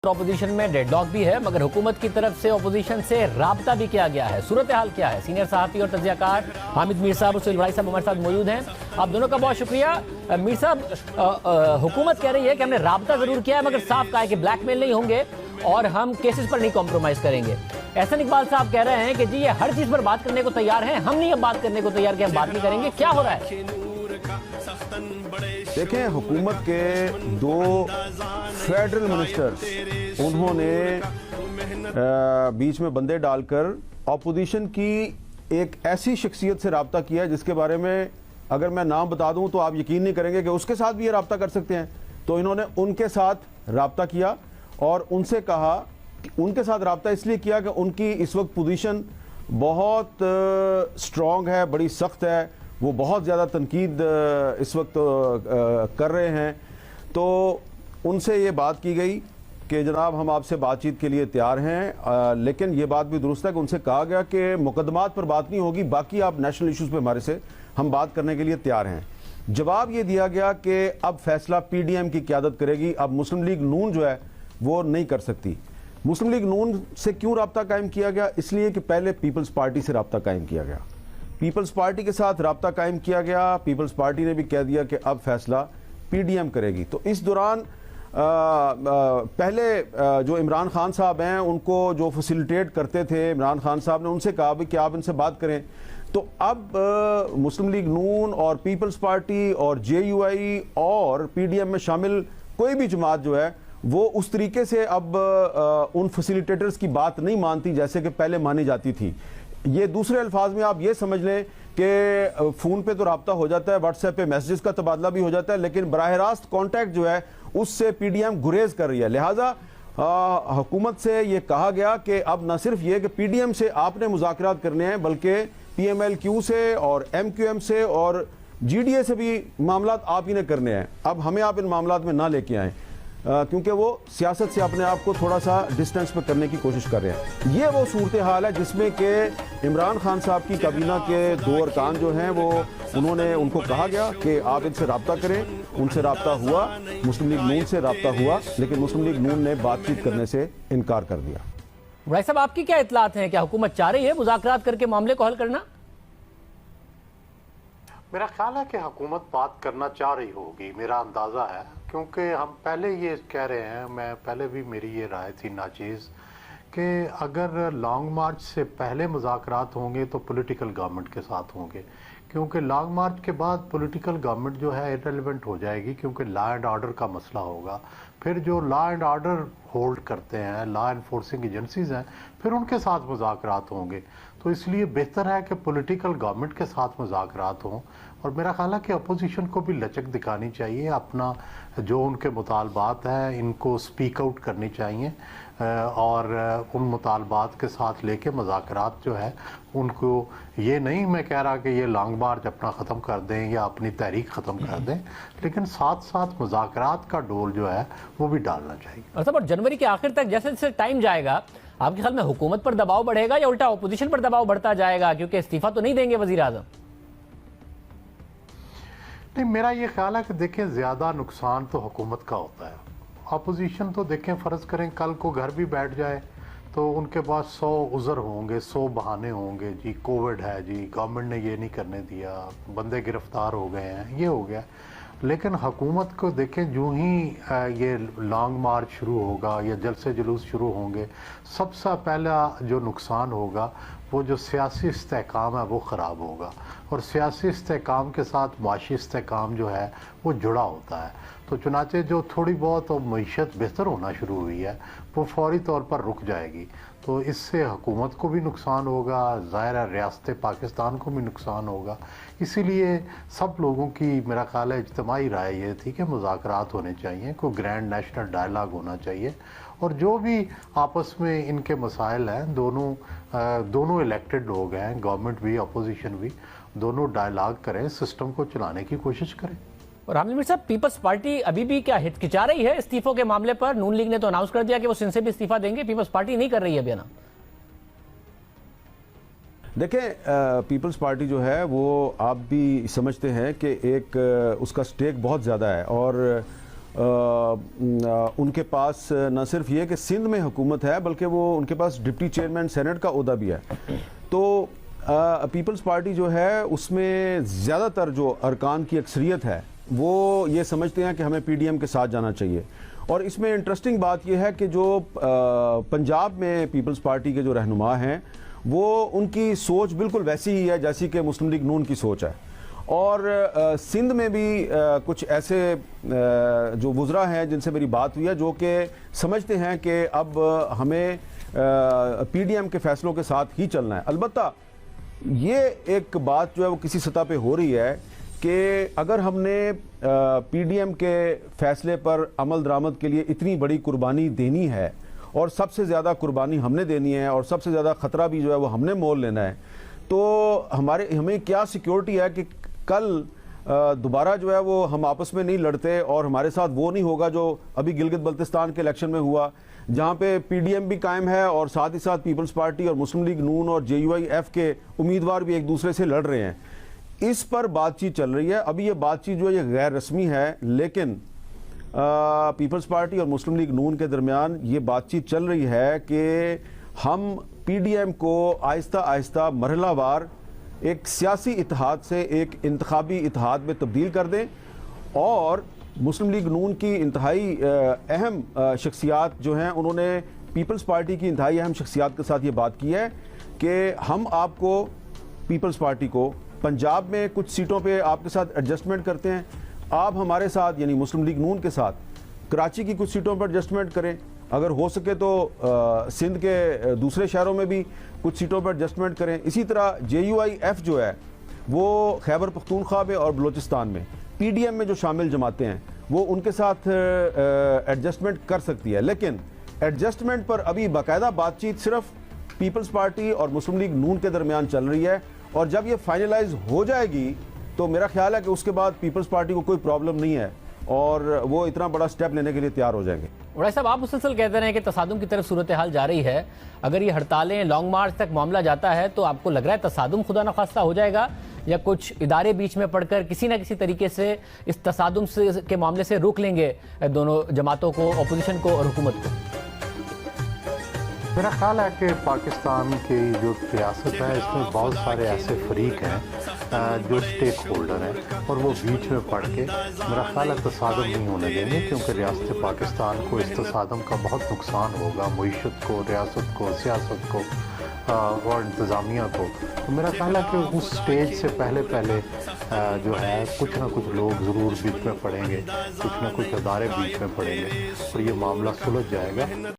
Opposition میں dead lock بھی ہے، مگر حکومت کی طرف سے اپوزیشن سے رابطہ بھی کیا گیا ہے۔ صورتحال کیا ہے؟ سینئر صحافی اور تجزیہ کار حامد میر صاحب اور سہیل بڑائی صاحب ہمارے ساتھ موجود ہیں۔ آپ دونوں کا بہت شکریہ۔ میر صاحب، حکومت کہہ رہی ہے کہ ہم نے رابطہ ضرور کیا ہے، مگر صاف کہا ہے کہ بلیک میل نہیں ہوں گے اور ہم کیسز پر نہیں کمپرومائز کریں گے۔ احسن اقبال صاحب کہہ رہے ہیں کہ جی یہ ہر چیز پر بات کرنے کو تیار ہیں، ہم نہیں اب بات کرنے کو تیار کہ ہم بات نہیں کریں گے۔ کیا ہو رہا ہے؟ دیکھیں، حکومت کے دو فیڈرل منسٹرز انہوں نے بیچ میں بندے ڈال کر اپوزیشن کی ایک ایسی شخصیت سے رابطہ کیا جس کے بارے میں اگر میں نام بتا دوں تو آپ یقین نہیں کریں گے کہ اس کے ساتھ بھی یہ رابطہ کر سکتے ہیں۔ تو انہوں نے ان کے ساتھ رابطہ کیا اور ان سے کہا، ان کے ساتھ رابطہ اس لیے کیا کہ ان کی اس وقت پوزیشن بہت سٹرونگ ہے، بڑی سخت ہے، وہ بہت زیادہ تنقید اس وقت کر رہے ہیں۔ تو ان سے یہ بات کی گئی کہ جناب ہم آپ سے بات چیت کے لیے تیار ہیں، لیکن یہ بات بھی درست ہے کہ ان سے کہا گیا کہ مقدمات پر بات نہیں ہوگی، باقی آپ نیشنل ایشوز پہ ہمارے سے ہم بات کرنے کے لیے تیار ہیں۔ جواب یہ دیا گیا کہ اب فیصلہ پی ڈی ایم کی قیادت کرے گی، اب مسلم لیگ نون جو ہے وہ نہیں کر سکتی۔ مسلم لیگ نون سے کیوں رابطہ قائم کیا گیا؟ اس لیے کہ پہلے پیپلز پارٹی سے رابطہ قائم کیا گیا، پیپلز پارٹی کے ساتھ رابطہ قائم کیا گیا، پیپلز پارٹی نے بھی کہہ دیا کہ اب فیصلہ پی ڈی ایم کرے گی۔ تو اس دوران پہلے جو عمران خان صاحب ہیں ان کو جو فیسیلیٹیٹ کرتے تھے، عمران خان صاحب نے ان سے کہا کہ آپ ان سے بات کریں۔ تو اب مسلم لیگ نون اور پیپلز پارٹی اور جے یو آئی اور پی ڈی ایم میں شامل کوئی بھی جماعت جو ہے وہ اس طریقے سے اب ان فیسیلیٹیٹرز کی بات نہیں مانتی جیسے کہ پہلے مانی جاتی تھی۔ یہ دوسرے الفاظ میں آپ یہ سمجھ لیں کہ فون پہ تو رابطہ ہو جاتا ہے، واٹس ایپ پہ میسیجز کا تبادلہ بھی ہو جاتا ہے، لیکن براہ راست کانٹیکٹ جو ہے اس سے پی ڈی ایم گریز کر رہی ہے۔ لہٰذا حکومت سے یہ کہا گیا کہ اب نہ صرف یہ کہ پی ڈی ایم سے آپ نے مذاکرات کرنے ہیں، بلکہ پی ایم ایل کیو سے اور ایم کیو ایم سے اور جی ڈی اے سے بھی معاملات آپ ہی نے کرنے ہیں۔ اب ہمیں آپ ان معاملات میں نہ لے کے آئیں، کیونکہ وہ سیاست سے اپنے آپ کو تھوڑا سا ڈسٹینس پہ کرنے کی کوشش کر رہے ہیں۔ یہ وہ صورتحال ہے جس میں کہ عمران خان صاحب کی کابینہ کے دو ارکان جو ہیں وہ انہوں نے ان کو کہا گیا کہ آپ ان سے رابطہ کریں، ان سے رابطہ ہوا، مسلم لیگ نون سے رابطہ ہوا، لیکن مسلم لیگ نون نے بات چیت کرنے سے انکار کر دیا۔ بھائی صاحب، آپ کی کیا اطلاعات ہیں؟ کیا حکومت چاہ رہی ہے مذاکرات کر کے معاملے کو حل کرنا؟ میرا خیال ہے کہ حکومت بات کرنا چاہ رہی ہوگی، میرا اندازہ ہے، کیونکہ ہم پہلے یہ کہہ رہے ہیں، میں پہلے بھی میری یہ رائے تھی ناچیز، کہ اگر لانگ مارچ سے پہلے مذاکرات ہوں گے تو پولیٹیکل گورنمنٹ کے ساتھ ہوں گے، کیونکہ لانگ مارچ کے بعد پولیٹیکل گورنمنٹ جو ہے irrelevant ہو جائے گی، کیونکہ لا اینڈ آرڈر کا مسئلہ ہوگا۔ پھر جو لا اینڈ آرڈر ہولڈ کرتے ہیں، لا انفورسنگ ایجنسیز ہیں، پھر ان کے ساتھ مذاکرات ہوں گے۔ تو اس لیے بہتر ہے کہ پولیٹیکل گورنمنٹ کے ساتھ مذاکرات ہوں، اور میرا خیال ہے کہ اپوزیشن کو بھی لچک دکھانی چاہیے، اپنا جو ان کے مطالبات ہیں ان کو سپیک آؤٹ کرنی چاہیے، اور ان مطالبات کے ساتھ لے کے مذاکرات جو ہے ان کو، یہ نہیں میں کہہ رہا کہ یہ لانگ مارچ اپنا ختم کر دیں یا اپنی تحریک ختم کر دیں، لیکن ساتھ ساتھ مذاکرات کا ڈول جو ہے وہ بھی ڈالنا چاہیے۔ اور جنوری کے آخر تک جیسے جیسے ٹائم جائے گا، آپ کے خیال میں حکومت پر دباؤ بڑھے گا یا الٹا اپوزیشن پر دباؤ بڑھتا جائے گا، کیونکہ استعفیٰ تو نہیں دیں گے وزیر اعظم؟ نہیں، میرا یہ خیال ہے کہ دیکھیں زیادہ نقصان تو حکومت کا ہوتا ہے۔ اپوزیشن تو دیکھیں، فرض کریں کل کو گھر بھی بیٹھ جائے تو ان کے پاس 100 عذر ہوں گے، 100 بہانے ہوں گے، جی کووڈ ہے، جی گورنمنٹ نے یہ نہیں کرنے دیا، بندے گرفتار ہو گئے ہیں، یہ ہو گیا۔ لیکن حکومت کو دیکھیں، جو ہی یہ لانگ مارچ شروع ہوگا یا جلسے جلوس شروع ہوں گے، سب سے پہلا جو نقصان ہوگا وہ جو سیاسی استحکام ہے وہ خراب ہوگا، اور سیاسی استحکام کے ساتھ معاشی استحکام جو ہے وہ جڑا ہوتا ہے۔ تو چنانچہ جو تھوڑی بہت معیشت بہتر ہونا شروع ہوئی ہے وہ فوری طور پر رک جائے گی، تو اس سے حکومت کو بھی نقصان ہوگا، ظاہر ہے ریاست پاکستان کو بھی نقصان ہوگا۔ اسی لیے سب لوگوں کی میرا خیال ہے اجتماعی رائے یہ تھی کہ مذاکرات ہونے چاہیے، کوئی گرینڈ نیشنل ڈائلاگ ہونا چاہیے، اور جو بھی آپس میں ان کے مسائل ہیں، دونوں الیکٹڈ لوگ ہیں، گورنمنٹ بھی اپوزیشن بھی، دونوں ڈائلاگ کریں، سسٹم کو چلانے کی کوشش کریں۔ اور حامد میر صاحب، پیپلز پارٹی ابھی بھی کیا ہچکچا رہی ہے استعفوں کے معاملے پر؟ نون لیگ نے تو اناؤنس کر دیا کہ وہ سندھ سے بھی استعفیٰ دیں گے، پیپلز پارٹی نہیں کر رہی ہے ابھی نا۔ دیکھیں، پیپلز پارٹی جو ہے وہ آپ بھی سمجھتے ہیں کہ ایک اس کا سٹیک بہت زیادہ ہے، اور ان کے پاس نہ صرف یہ کہ سندھ میں حکومت ہے بلکہ وہ ان کے پاس ڈپٹی چیئرمین سینٹ کا عہدہ بھی ہے. تو پیپلز پارٹی جو ہے اس میں زیادہ تر جو ارکان کی اکثریت ہے وہ یہ سمجھتے ہیں کہ ہمیں پی ڈی ایم کے ساتھ جانا چاہیے. اور اس میں انٹرسٹنگ بات یہ ہے کہ جو پنجاب میں پیپلز پارٹی کے جو رہنما ہیں وہ ان کی سوچ بالکل ویسی ہی ہے جیسی کہ مسلم لیگ نون کی سوچ ہے. اور سندھ میں بھی کچھ ایسے جو وزراء ہیں جن سے میری بات ہوئی ہے جو کہ سمجھتے ہیں کہ اب ہمیں پی ڈی ایم کے فیصلوں کے ساتھ ہی چلنا ہے. البتہ یہ ایک بات جو ہے وہ کسی سطح پہ ہو رہی ہے کہ اگر ہم نے پی ڈی ایم کے فیصلے پر عمل درآمد کے لیے اتنی بڑی قربانی دینی ہے اور سب سے زیادہ قربانی ہم نے دینی ہے اور سب سے زیادہ خطرہ بھی جو ہے وہ ہم نے مول لینا ہے تو ہمیں کیا سیکیورٹی ہے کہ کل دوبارہ جو ہے وہ ہم آپس میں نہیں لڑتے اور ہمارے ساتھ وہ نہیں ہوگا جو ابھی گلگت بلتستان کے الیکشن میں ہوا جہاں پہ پی ڈی ایم بھی قائم ہے اور ساتھ ہی ساتھ پیپلز پارٹی اور مسلم لیگ نون اور جے یو آئی ایف کے امیدوار بھی ایک دوسرے سے لڑ رہے ہیں. اس پر بات چیت چل رہی ہے. ابھی یہ بات چیت جو ہے یہ غیر رسمی ہے لیکن پیپلز پارٹی اور مسلم لیگ نون کے درمیان یہ بات چیت چل رہی ہے کہ ہم پی ڈی ایم کو آہستہ آہستہ مرحلہ وار ایک سیاسی اتحاد سے ایک انتخابی اتحاد میں تبدیل کر دیں. اور مسلم لیگ نون کی انتہائی اہم شخصیات جو ہیں انہوں نے پیپلز پارٹی کی انتہائی اہم شخصیات کے ساتھ یہ بات کی ہے کہ ہم آپ کو پیپلز پارٹی کو پنجاب میں کچھ سیٹوں پہ آپ کے ساتھ ایڈجسٹمنٹ کرتے ہیں, آپ ہمارے ساتھ یعنی مسلم لیگ نون کے ساتھ کراچی کی کچھ سیٹوں پر ایڈجسٹمنٹ کریں, اگر ہو سکے تو سندھ کے دوسرے شہروں میں بھی کچھ سیٹوں پر ایڈجسٹمنٹ کریں. اسی طرح جے یو آئی ایف جو ہے وہ خیبر پختونخوا میں اور بلوچستان میں پی ڈی ایم میں جو شامل جماعتیں ہیں وہ ان کے ساتھ ایڈجسٹمنٹ کر سکتی ہے. لیکن ایڈجسٹمنٹ پر ابھی باقاعدہ بات چیت صرف پیپلز پارٹی اور مسلم لیگ نون کے درمیان چل رہی ہے اور جب یہ فائنلائز ہو جائے گی تو میرا خیال ہے کہ اس کے بعد پیپلز پارٹی کو کوئی پرابلم نہیں ہے اور وہ اتنا بڑا سٹیپ لینے کے لیے تیار ہو جائیں گے. وڑائی صاحب آپ مسلسل کہتے رہے ہیں کہ تصادم کی طرف صورتحال جا رہی ہے, اگر یہ ہڑتالیں لانگ مارچ تک معاملہ جاتا ہے تو آپ کو لگ رہا ہے تصادم خدا نخواستہ ہو جائے گا یا کچھ ادارے بیچ میں پڑھ کر کسی نہ کسی طریقے سے اس تصادم کے معاملے سے روک لیں گے دونوں جماعتوں کو, اپوزیشن کو اور حکومت کو؟ میرا خیال ہے کہ پاکستان کی جو ریاست ہے اس میں بہت سارے ایسے فریق ہیں جو سٹیک ہولڈر ہیں اور وہ بیچ میں پڑھ کے میرا خیال ہے تصادم نہیں ہونے دیں گے, کیونکہ ریاست پاکستان کو اس تصادم کا بہت نقصان ہوگا, معیشت کو, ریاست کو, سیاست کو اور انتظامیہ کو. تو میرا خیال ہے کہ اس سٹیج سے پہلے جو ہے کچھ نہ کچھ لوگ ضرور بیچ میں پڑیں گے, کچھ نہ کچھ ادارے بیچ میں پڑیں گے اور یہ معاملہ سلجھ جائے گا.